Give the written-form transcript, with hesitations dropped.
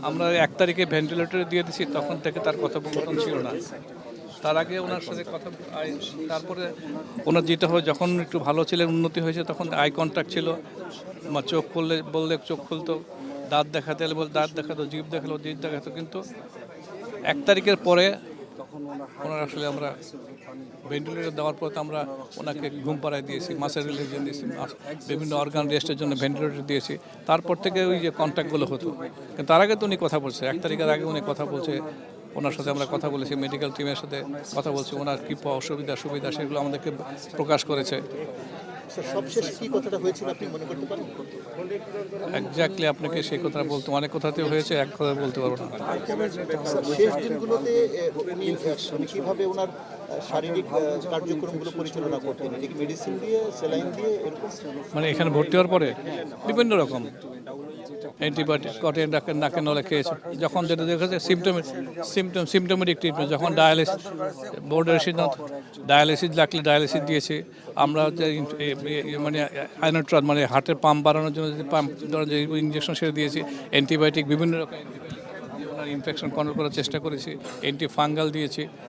আমরা 1 তারিখে ভেন্টিলেটর দিয়ে দিছি, তখন থেকে তার কথোপকথন ছিল না। তার আগে ওনার সাথে তারপরে ওনার যেটা হয়, যখন একটু ভালো ছিলেন, উন্নতি হয়েছে, তখন আই কন্ট্যাক্ট ছিল। চোখ করলে বললে চোখ খুলতো, দাঁত দেখাতে এলে বলে দাঁত দেখাতো, জিভ দেখালো জিভ দেখাতো। কিন্তু 1 তারিখের পরে ওনার আসলে আমরা ভেন্টিলেটর দেওয়ার পর আমরা ওনাকে ঘুম পাড়ায় দিয়েছি, মাসের রিলিজন দিয়েছি, বিভিন্ন অর্গান রেস্টের জন্য ভেন্টিলেটর দিয়েছি। তারপর থেকে ওই যে কন্ট্যাক্টগুলো হতো, কিন্তু তার আগে তো উনি কথা বলছে, 1 তারিখের আগে উনি কথা বলছে। ওনার সাথে আমরা কথা বলেছি, মেডিকেল টিমের সাথে কথা বলছি, ওনার কী অসুবিধা সুবিধা সেগুলো আমাদেরকে প্রকাশ করেছে। সবশেষ কি কথাটা হয়েছিল আপনি মনে করতে পারেন? এক্স্যাক্টলি আপনাকে সেই কথা বলতে, অনেক কথাতেও হয়েছে, এক কথা বলতে পারবো না। শেষ দিনগুলোতে উনি কিভাবে ওনার শারীরিক কার্যক্রমগুলো পরিচালনা করতেন? এটা কি মেডিসিন দিয়ে, স্যালাইন দিয়ে, এরকম? মানে এখানে ভর্তি হওয়ার পরে বিভিন্ন রকম অ্যান্টিবায়োটিক কটে নাকে নলে খেয়েছে। যখন যেটা দেখেছে সিমটোমেটিক ট্রিটমেন্ট, যখন ডায়ালিসিস বোর্ডের সিদ্ধান্ত, ডায়ালিসিস লাগলে ডায়ালিসিস দিয়েছি আমরা। মানে আইনোট্রাল মানে হার্টের পাম্প বাড়ানোর জন্য যে পাম্প যে ইঞ্জেকশন সেটা দিয়েছি। অ্যান্টিবায়োটিক বিভিন্ন রকম ইনফেকশন কন্ট্রোল করার চেষ্টা করেছি, অ্যান্টি ফাঙ্গাল দিয়েছি।